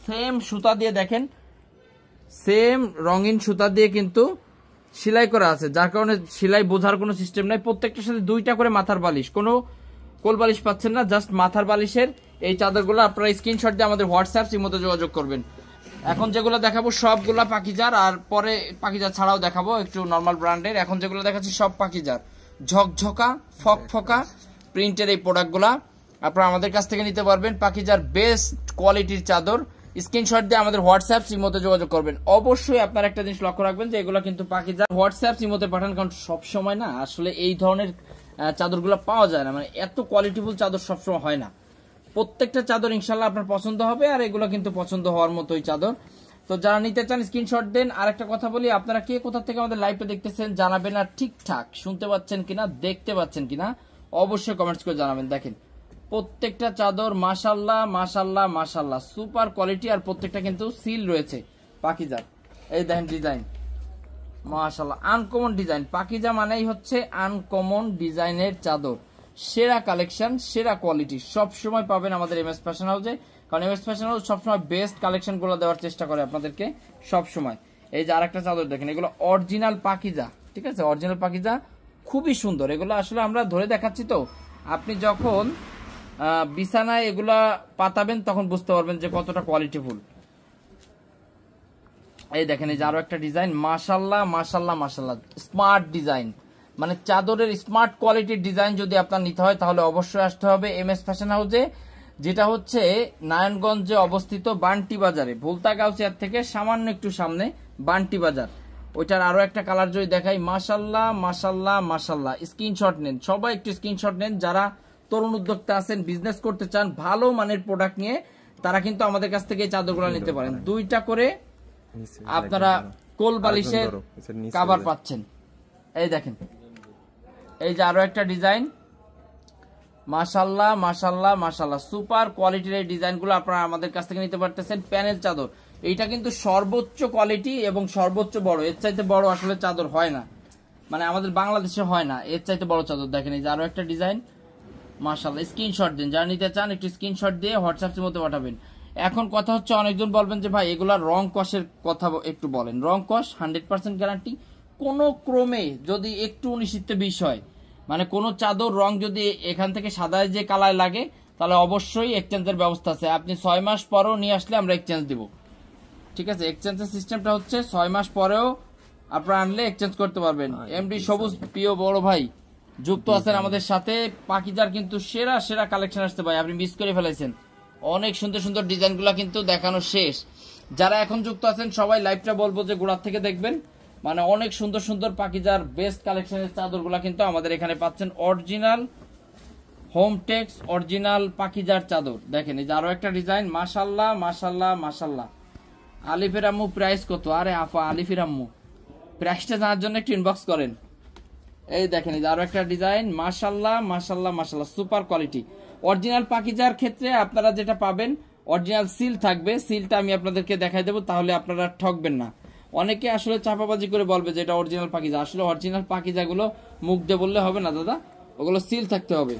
Same সুতা দিয়ে দেখেন, সেম রঙিন সুতা দিয়ে কিন্তু সেলাই করা আছে, যার কারণে সেলাই বোঝার কোনো সিস্টেম নাই। প্রত্যেকটার সাথে 2টা করে মাথার বালিশ, কোনো কোল বালিশ পাচ্ছেন না, জাস্ট মাথার বালিশের এই চাদরগুলো আপনারা স্ক্রিনশট দিয়ে আমাদের হোয়াটসঅ্যাপ ইমোতে যোগাযোগ করবেন। এখন যেগুলো দেখাবো সবগুলা পাকিজার, আর পরে পাকিজার ছাড়াও দেখাবো একটু নর্মাল ব্র্যান্ডের। এখন যেগুলো দেখাচ্ছি সব পাকিজার, ঝকঝকা ফকফকা প্রিন্টের এই প্রোডাক্টগুলা আপনারা আমাদের কাছ থেকে নিতে পারবেন। পাকিজার বেস্ট কোয়ালিটির চাদর, স্ক্রিনশট দিয়ে আমাদের হোয়াটসঅ্যাপ ইমোতে যোগাযোগ করবেন। অবশ্যই আপনারা একটা জিনিস লক্ষ্য রাখবেন যে এগুলো কিন্তু পাকিজার হোয়াটসঅ্যাপ ইমোতে পাঠান, কারণ সবসময় না আসলে এই ধরনের চাদরগুলো পাওয়া যায় না, মানে এত কোয়ালিটিফুল চাদর সবসময় হয় না। প্রত্যেকটা চাদর ইনশাল্লাহ আপনার পছন্দ হবে, আর এগুলো কিন্তু পছন্দ হওয়ার মতোই চাদর। তো যারা নিতে চান স্ক্রিনশট দেন। আর একটা কথা বলি, আপনারা কে কোথা থেকে আমাদের লাইভটা দেখতেছেন জানাবেন, আর ঠিকঠাক শুনতে পাচ্ছেন কিনা দেখতে পাচ্ছেন কিনা অবশ্যই কমেন্টস করে জানাবেন। দেখেন প্রত্যেকটা চাদর মাশাল্লাহ মাশাল্লাহ মাশাল্লাহ সুপার কোয়ালিটি, আর প্রত্যেকটা কিন্তু সিল রয়েছে পাকিজার। এই দেখেন ডিজাইন মাশাল্লাহ আনকমন ডিজাইন। পাকিজা মানেই হচ্ছে আনকমন ডিজাইনের চাদর, সেরা কালেকশন সেরা কোয়ালিটি সবসময় পাবেন আমাদের এমএস ফ্যাশন হাউসে, কারণ এমএস ফ্যাশন হাউস সবসময় বেস্ট কালেকশন গুলো দেওয়ার চেষ্টা করে আপনাদেরকে সবসময়। এই যে আরেকটা চাদর দেখেন, এগুলো অরিজিনাল পাকিজা, ঠিক আছে, অরিজিনাল পাকিজা খুবই সুন্দর। এগুলো আসলে আমরা ধরে দেখাচ্ছি, তো আপনি যখন বিছানায় এগুলা পাতাবেন তখন বুঝতে পারবেন যে কতটা কোয়ালিটিফুল। এই দেখেন এই যে আরো একটা ডিজাইন মাশাল্লাহ মাশাল্লাহ মাশাল্লাহ স্মার্ট ডিজাইন, মানে চাদরের স্মার্ট কোয়ালিটির ডিজাইন যদি আপনার নিতে হয় তাহলে অবশ্যই আসতে হবে এমএস ফ্যাশন হাউসে, যেটা হচ্ছে নারায়ণগঞ্জে অবস্থিত, বান্টি বাজারে, ভুলতা গাউসিয়ার থেকে সামান্য একটু সামনে বান্টি বাজার। ওইটার আরো একটা কালার যদি দেখাই, মাশাল্লাহ মাশাল্লাহ মাশাল্লাহ। স্ক্রিনশট নেন সবাই, একটু স্ক্রিনশট নেন। যারা তরুণ উদ্যোক্তা আছেন, বিজনেস করতে চান, ভালো মানের প্রোডাক্ট নিয়ে, তারা কিন্তু আমাদের কাছ থেকে এই চাদরগুলো নিতে পারেন। 2টা করে আপনারা কোল বালিশের কভার পাচ্ছেন। এই দেখেন এই যে আরো একটা ডিজাইন মাশাল্লাহ মাশাল্লাহ মাশাল্লাহ সুপার কোয়ালিটির এই ডিজাইনগুলো আপনারা আমাদের কাছ থেকে নিতে পারতেছেন। প্যানেল চাদর, এইটা কিন্তু সর্বোচ্চ কোয়ালিটি এবং সর্বোচ্চ বড়, এর চাইতে বড় আসলে চাদর হয় না, মানে আমাদের বাংলাদেশে হয় না এর চাইতে বড় চাদর। দেখেন এই যে আরো একটা ডিজাইন মাশাল্লাহ। স্ক্রিনশট দিন, যারা নিতে চান একটু স্ক্রিনশট দিয়ে হোয়াটসঅ্যাপের মধ্যে পাঠাবেন। এখন কথা হচ্ছে, অনেকজন বলবেন যে ভাই এগুলা রং কষের কথা একটু বলেন। রং কষ 100% গ্যারান্টি, কোনো ক্রমে যদি একটু 19-20 হয়, মানে কোনো চাদর রং যদি এখান থেকে সাদায় যে কালার লাগে তাহলে অবশ্যই এক্সচেঞ্জের ব্যবস্থা আছে। আপনি 6 মাস পরেও নিয়ে আসলে আমরা এক্সচেঞ্জ দিব, ঠিক আছে। এক্সচেঞ্জের সিস্টেমটা হচ্ছে 6 মাস পরেও আপনারা আনলে এক্সচেঞ্জ করতে পারবেন। এমডি সবুজ প্রিয় বড় ভাই যুক্ত আছেন আমাদের সাথে। পাকিজার কিন্তু সেরা সেরা কালেকশন আসছে ভাই, আপনি মিস করে ফেলেছেন। অনেক সুন্দর সুন্দর ডিজাইনগুলো কিন্তু দেখানো শেষ। যারা এখন যুক্ত আছেন সবাই লাইভটা বলবো যে গোড়ার থেকে দেখবেন, মানে অনেক সুন্দর সুন্দর পাকিজার বেস্ট কালেকশনের চাদরগুলো কিন্তু আমাদের এখানে পাচ্ছেন। অরিজিনাল হোম টেক্স অরিজিনাল পাকিজার চাদর। দেখেন এই যে আরো একটা ডিজাইন মাশাল্লাহ মাশাল্লাহ মাশাল্লাহ। আলিফের আম্মু প্রাইস কত? আরে আফা আলিফের আম্মু প্রাইসটা জানার জন্য একটু ইনবক্স করেন। এই দেখেন এই যে আরো একটা ডিজাইন মাশাল্লাহ মাশাল্লাহ মাশাল্লাহ সুপার কোয়ালিটি। অরিজিনাল পাকিজার ক্ষেত্রে আপনারা যেটা পাবেন অরিজিনাল সিল থাকবে, সিলটা আমি আপনাদেরকে দেখাই দেবো, তাহলে আপনারা ঠকবেন না। অনেকে আসলে চাপাবাজি করে বলবে যে এটা অরিজিনাল পাকিজা, আসলে অরিজিনাল পাকিজাগুলো মুখ দিয়ে বললে হবে না দাদা, ওগুলো সিল থাকতে হবে।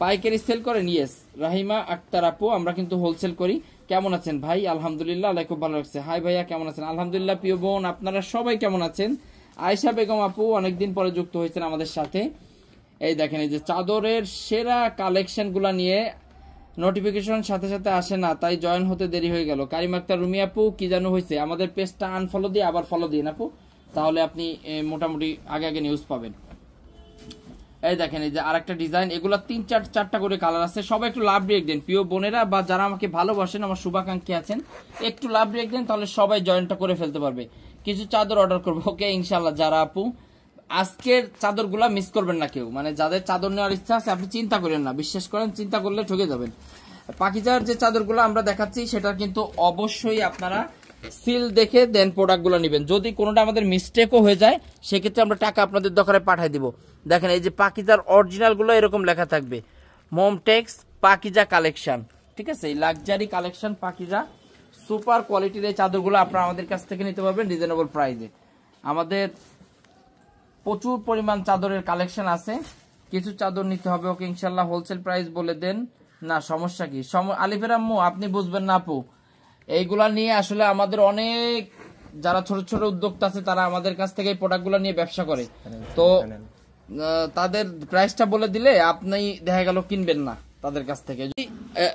পাইকারি সেল করেন? ইয়েস রাহিমা আক্তার আপু, আমরা কিন্তু হোলসেল করি। কেমন আছেন ভাই? আলহামদুলিল্লাহ, আল্লাহ খুব ভালো লাগছে। হাই ভাইয়া কেমন আছেন? আলহামদুলিল্লাহ। প্রিয় বোন আপনারা সবাই কেমন আছেন? আয়েশা বেগম আপু অনেকদিন পরে যুক্ত হয়েছেন আমাদের সাথে। এই দেখেন এই যে চাদরের সেরা কালেকশন গুলা নিয়ে নোটিফিকেশন সাথে সাথে আসে না, তাই জয়েন হতে দেরি হয়ে গেল। কারিম আক্তার রুমি আপু কি জানো হয়েছে, আমাদের পেজটা আনফলো দিয়ে আবার ফলো দিন আপু, তাহলে আপনি মোটামুটি আগে আগে নিউজ পাবেন। এই দেখেন এই যে আরেকটা ডিজাইন, এগুলা 3-4টা করে কালার আছে। সবাই একটু লাভ রিয়েক্ট দেন প্রিয় বোনেরা, বা যারা আমাকে ভালোবাসেন আমার শুভাকাঙ্ক্ষী আছেন, একটু লাভ রিয়েক্ট দেন, তাহলে সবাই জয়েনটা করে ফেলতে পারবে। কিছু চাদর অর্ডার করবো, ওকে ইনশাল্লাহ। যারা আপু আজকের চাদরগুলা মিস করবেন না কেউ, মানে যাদের চাদর নেওয়ার ইচ্ছা আছে আপনি চিন্তা করেন না, বিশ্বাস করেন, চিন্তা করলে ঠকে যাবেন। পাকিজার যে চাদরগুলো আমরা দেখাচ্ছি সেটা কিন্তু অবশ্যই আপনারা সিল দেখে দেন প্রোডাক্টগুলো নেবেন। যদি কোনোটা আমাদের মিস্টেকও হয়ে যায় সেক্ষেত্রে আমরা টাকা আপনাদের দোকানে পাঠিয়ে দিব। দেখেন এই যে পাকিজার অরিজিনালগুলো এরকম লেখা থাকবে, মোমটেক্স পাকিজা কালেকশন, ঠিক আছে, এই লাক্সারি কালেকশন পাকিজা সুপার কোয়ালিটির এই চাদরগুলো আপনারা আমাদের কাছ থেকে নিতে পারবেন রিজনেবল প্রাইসে। আমাদের প্রচুর পরিমাণ চাদরের কালেকশন আছে, কিছু চাদর নিতে হবে, ওকে ইনশাল্লাহ হোলসেল প্রাইস বলে দেন না, সমস্যা কি? আলিফের আম্মু আপনি বুঝবেন না আপু, এইগুলা নিয়ে আসলে আমাদের অনেক যারা ছোট ছোট উদ্যোক্তা আছে তারা আমাদের কাছ থেকে এই প্রোডাক্টগুলো নিয়ে ব্যবসা করে। তো তাদের প্রাইসটা বলে দিলে আপনি দেখা গেল কিনবেন না তাদের কাছ থেকে।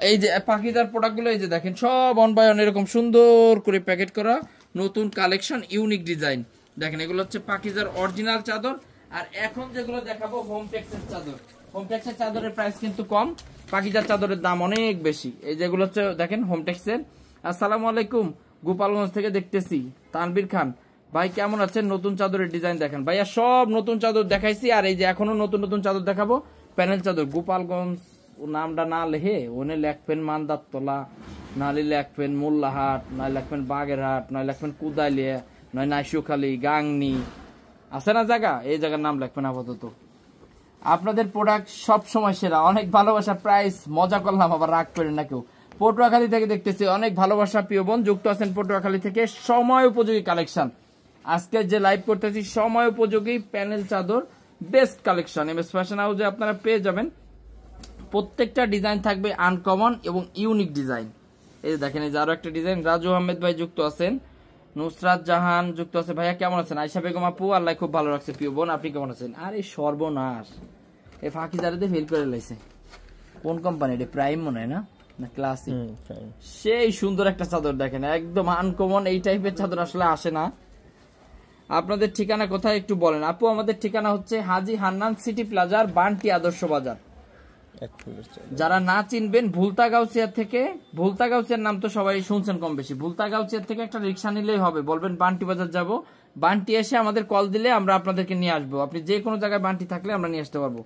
এই যে পাকিজার প্রোডাক্টগুলো এই যে দেখেন সব অন বাই অন এরকম সুন্দর করে প্যাকেট করা নতুন কালেকশন, ইউনিক ডিজাইন। দেখেন এগুলো হচ্ছে পাকিজার অরিজিনাল চাদর। আর এখন যেগুলো দেখাবো হোমটেক্সের চাদর। হোমটেক্সের চাদরের প্রাইস কিন্তু কম, পাকিজার চাদরের দাম অনেক বেশি। এই যেগুলো হচ্ছে দেখেন হোমটেক্সের। আসসালামু আলাইকুম, গোপালগঞ্জ থেকে দেখতেছি। তানভীর খান ভাই কেমন আছেন? নতুন চাদরের ডিজাইন দেখেন ভাইয়া, সব নতুন চাদর দেখাইছি। আর এই যে এখনো নতুন নতুন চাদর দেখাবো, প্যানেল চাদর। গোপালগঞ্জ নামটা না লেখে ওনে লেখবেন মান্দারতলা, নাহলে লেখবেন মোল্লাহাট, নয় লেখবেন বাগেরহাট, নয় লেখবেন কুদালিয়া, নয় নাইশুখালী, গাংনি, আছে না জায়গা, এই জায়গার নাম লেখবেন আপাতত। আপনাদের প্রোডাক্ট সব সময় সেরা, অনেক ভালোবাসা। প্রাইস মজা করলাম, আবার রাগ করেন না কেউ। পটুয়াখালী থেকে দেখতেছি, অনেক ভালোবাসা প্রিয় বোন, যুক্ত আছেন পটুয়াখালী থেকে। সময় উপযোগী কালেকশন আজকে যে লাইভ করতেছি, সময় উপযোগী প্যানেল চাদর, বেস্ট কালেকশন এমএস ফ্যাশন হাউসে আপনারা পেয়ে যাবেন। প্রত্যেকটা ডিজাইন থাকবে আনকমন এবং ইউনিক ডিজাইন। এই যে দেখেন, এই যে আরো একটা ডিজাইন। রাজু আহমেদ ভাই যুক্ত আছেন, নুসরাত জাহান যুক্ত আছে। ভাইয়া কেমন আছেন? আয়শা বেগম আপু, আল্লাহ খুব ভালো রাখছে। প্রিয় বোন আপনি কেমন আছেন? আরে সর্বনাশ, এই ফাঁকি জারিতে ফেল করে লাইছে। কোন কোম্পানি এটা? প্রাইম মনে হয় না, না ক্লাসিক? সেই সুন্দর একটা চাদর দেখেন, একদম আনকমন। এই টাইপের চাদর আসলে আসে না। আপনাদের ঠিকানা কোথায় একটু বলেন আপু? আমাদের ঠিকানা হচ্ছে হাজী হান্নান সিটি প্লাজার, বান্টি আদর্শ বাজার। যারা না চিনবেন, ভুলতাগাউসিয়া থেকে, ভুলতাগাউসিয়ার নাম তো সবাই শুনছেন কম বেশি। ভুলতাগাউসিয়ার থেকে একটা রিক্সা নিলেই হবে, বলবেন বান্টি বাজার যাব। বান্টি এসে আমাদের কল দিলে আমরা আপনাদেরকে নিয়ে আসবো। আপনি যে কোনো জায়গায় বান্টি থাকলে আমরা নিয়ে আসতে পারবো।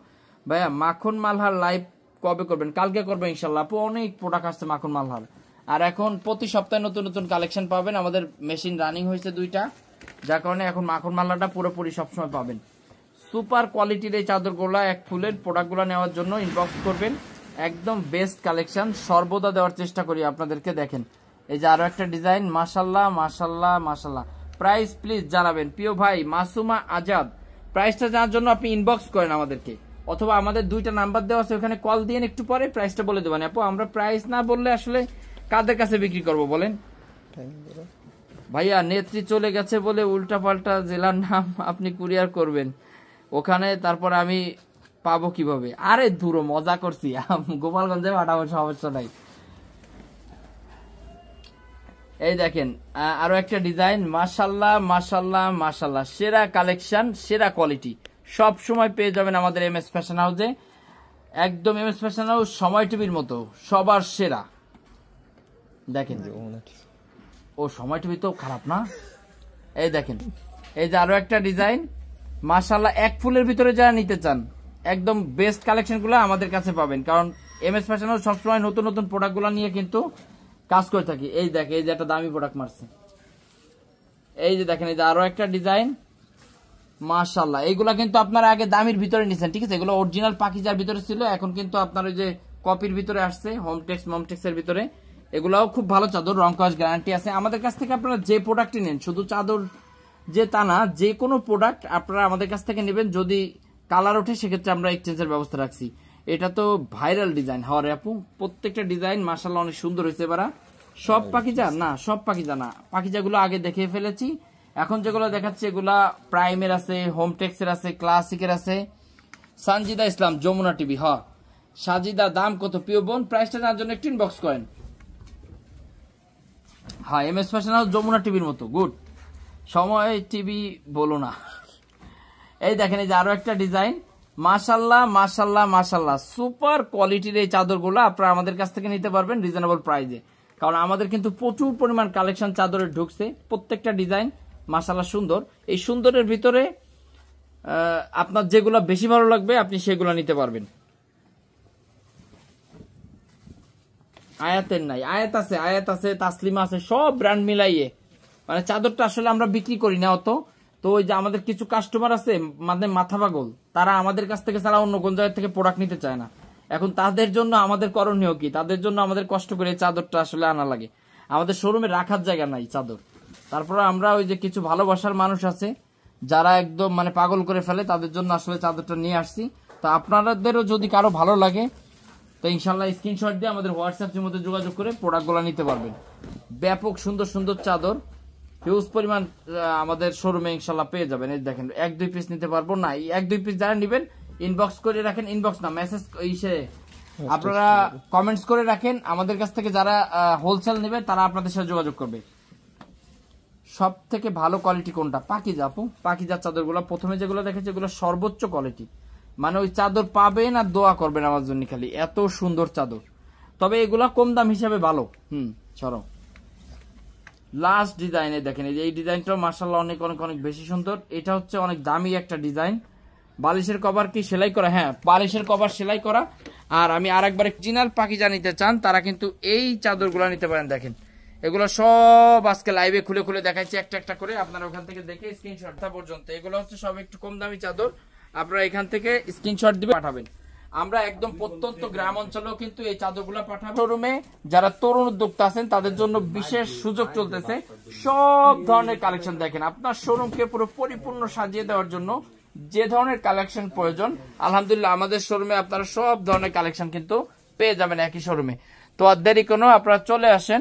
ভাইয়া মাখন মালহার লাইভ কবে করবেন? কালকে করবো ইনশাল্লাহ আপু। অনেক প্রোডাক্ট আসছে মাখন মালহার। আর এখন প্রতি সপ্তাহে নতুন নতুন কালেকশন পাবেন। আমাদের মেশিন রানিং হয়েছে 2টা, যার কারণে এখন মাখন মালহারটা পুরোপুরি সবসময় পাবেন। সুপার কোয়ালিটির এই চাদরগুলা, এক ফুলের প্রোডাক্টগুলো নেওয়ার জন্য ইনবক্স করবেন। একদম বেস্ট কালেকশন সর্বদা দেওয়ার চেষ্টা করি আপনাদেরকে। দেখেন এই যে আরো একটা ডিজাইন, মাশাল্লাহ মাশাল্লাহ মাশাল্লাহ। প্রাইস প্লিজ জানাবেন প্রিয় ভাই মাসুমা আজাদ। প্রাইসটা জানার জন্য আপনি ইনবক্স করেন আমাদেরকে, অথবা আমাদের 2টা নাম্বার দেওয়া আছে, ওখানে কল দিয়ে একটু পরে প্রাইসটা বলে দেবেন। আপু আমরা প্রাইস না বললে আসলে কাদের কাছে বিক্রি করব বলেন? ভাইয়া নেত্রী চলে গেছে বলে উল্টা পাল্টা জেলার নাম আপনি কুরিয়ার করবেন ওখানে, তারপর আমি পাবো কিভাবে? আরে দূর, মজা করছি, গোপালগঞ্জে পাঠাবো, সমস্যা নাই। এই দেখেন আরো একটা ডিজাইন, মাশাল্লাহ মাশাল্লাহ মাশাল্লাহ। সেরা কালেকশন, সেরা কোয়ালিটি সব সময় পেয়ে যাবেন আমাদের এমএস ফ্যাশন হাউসে। একদম এমএস ফ্যাশন হাউস সময় টিভির মতো, সবার সেরা। দেখেন ও সময় টিভি তো খারাপ না। এই দেখেন এই যে আরো একটা ডিজাইন, মাশাআল্লাহ। এক ফুলের ভিতরে যারা নিতে চান, একদম বেস্ট কালেকশনগুলো আমাদের কাছে পাবেন, কারণ এমএস ফ্যাশন হাউস সবসময় নতুন নতুন প্রোডাক্টগুলো নিয়ে কিন্তু কাজ করে থাকি। এই দেখেন, এই যে একটা দামি প্রোডাক্ট মারছে, এই যে দেখেন, এই যে আরো একটা ডিজাইন, মাশাআল্লাহ। এইগুলা কিন্তু আপনারা আগে দামির ভিতরে নিছেন, ঠিক আছে? এগুলো অরিজিনাল পাকিজার ভিতরে ছিল, এখন কিন্তু আপনার ওই যে কপির ভিতরে আসছে, হোমটেক্স মমটেক্সের ভিতরে। এগুলাও খুব ভালো চাদর, রং কস গ্যারান্টি আছে। আমাদের কাছ থেকে আপনারা যে প্রোডাক্টই নেন, শুধু চাদর যে তা না, যে কোনো প্রোডাক্ট আপনারা আমাদের কাছ থেকে নেবেন। যদি কালার ওঠে সেক্ষেত্রে আমরা এক্সচেঞ্জের ব্যবস্থা রাখছি। এটা তো ভাইরাল ডিজাইন হরে আপু, প্রত্যেকটা ডিজাইন মাশাআল্লাহ অনেক সুন্দর হয়েছে। এবার সব পাকিজা না, সব পাকিজা না, পাকিজাগুলো আগে দেখে ফেলেছি। এখন যেগুলো দেখাচ্ছি এগুলা প্রাইমের আছে, হোমটেক্সের আছে, ক্লাসিকের আছে। সানজিদা ইসলাম, যমুনা টিভি। হ সাজিদা, দাম কত প্রিয় বোন? প্রাইসটা জানার জন্য একটু ইনবক্স করেন। হ্যাঁ এমএস ফ্যাশন হাউস যমুনা টিভির মতো গুড, সময় টিভি বলো না। এই দেখেন এই যে আরো একটা ডিজাইন, মাশাল্লাহ মাশাল্লাহ মাশাল্লাহ। সুপার কোয়ালিটির এই চাদরগুলো আপনারা আমাদের কাছ থেকে নিতে পারবেন রিজনেবল প্রাইসে, কারণ আমাদের কিন্তু প্রচুর পরিমাণ কালেকশন চাদরের ঢুকছে। প্রত্যেকটা ডিজাইন মাশাল্লাহ সুন্দর। এই সুন্দরের ভিতরে আপনার যেগুলো বেশি ভালো লাগবে আপনি সেগুলো নিতে পারবেন। আয়াতের নাই, আয়াত আছে, আয়াত আছে, তাসলিমা আছে, সব ব্র্যান্ড মিলাইয়ে। মানে চাদরটা আসলে আমরা বিক্রি করি না অত। তো ওই যে আমাদের কিছু কাস্টমার আছে মানে মাথা পাগল, তারা আমাদের কাছ থেকে ছাড়া অন্য কোন জায়গা থেকে প্রোডাক্ট নিতে চায় না। এখন তাদের জন্য আমাদের করণীয় কি? তাদের জন্য আমাদের কষ্ট করে চাদরটা আসলে আনা লাগে। আমাদের শোরুমে রাখার জায়গা নাই চাদর। তারপরে আমরা ওই যে কিছু ভালোবাসার মানুষ আছে যারা একদম মানে পাগল করে ফেলে, তাদের জন্য আসলে চাদরটা নিয়ে আসছি। তো আপনাদেরও যদি কারো ভালো লাগে তো ইনশাল্লাহ স্ক্রিনশট দিয়ে আমাদের হোয়াটসঅ্যাপের মধ্যে যোগাযোগ করে প্রোডাক্টগুলো নিতে পারবেন। ব্যাপক সুন্দর সুন্দর চাদর হিউজ পরিমাণ আমাদের শোরুমে ইনশাল্লাহ পেয়ে যাবেন। এই দেখেন 1-2 পিস নিতে পারবো না, 1-2 পিস যারা নেবেন ইনবক্স করে রাখেন, ইনবক্স না মেসেজ ইসে আপনারা কমেন্টস করে রাখেন, আমাদের কাছ থেকে যারা হোলসেল নেবে তারা আপনাদের সাথে যোগাযোগ করবে। সব থেকে ভালো কোয়ালিটি কোনটা? পাকিজা আপু, পাকিজার চাদরগুলো প্রথমে যেগুলো দেখেছি এগুলো সর্বোচ্চ কোয়ালিটি, মানে ওই চাদর পাবেন আর দোয়া করবেন আমার জন্য খালি, এত সুন্দর চাদর। তবে এগুলা কম দাম হিসাবে ভালো। সরো লাস্ট ডিজাইনে দেখেন, এই ডিজাইনটাও মাশাআল্লাহ অনেক অনেক অনেক বেশি সুন্দর। এটা হচ্ছে অনেক দামি একটা ডিজাইন। বালিশের কভার কি সেলাই করা? হ্যাঁ, বালিশের কভার সেলাই করা। আর আমি আরেকবার অরিজিনাল পাকিজা নিতে চান তারা কিন্তু এই চাদরগুলো নিতে পারেন। দেখেন এগুলো সব আজকে লাইভে খুলে খুলে দেখাচ্ছি একটা একটা করে, আপনারা ওখান থেকে দেখে স্ক্রিনশটটা পর্যন্ত। এগুলো হচ্ছে সব একটু কম দামি চাদর, আপনারা এখান থেকে স্ক্রিনশট দিবে পাঠাবেন। আমরা একদম প্রত্যন্ত গ্রাম অঞ্চলেও কিন্তু এই চাদরগুলো পাঠাবো। শোরুমে যারা তরুণ উদ্যোক্তা আছেন তাদের জন্য বিশেষ সুযোগ চলতেছে, সব ধরনের কালেকশন দেখেন। আপনার শোরুমকে পুরো পরিপূর্ণ সাজিয়ে দেওয়ার জন্য যে ধরনের কালেকশন প্রয়োজন আলহামদুলিল্লাহ আমাদের শোরুমে আপনারা সব ধরনের কালেকশন কিন্তু পেয়ে যাবেন একই শোরুমে। তো আর দেরি কোনো, আপনারা চলে আসেন।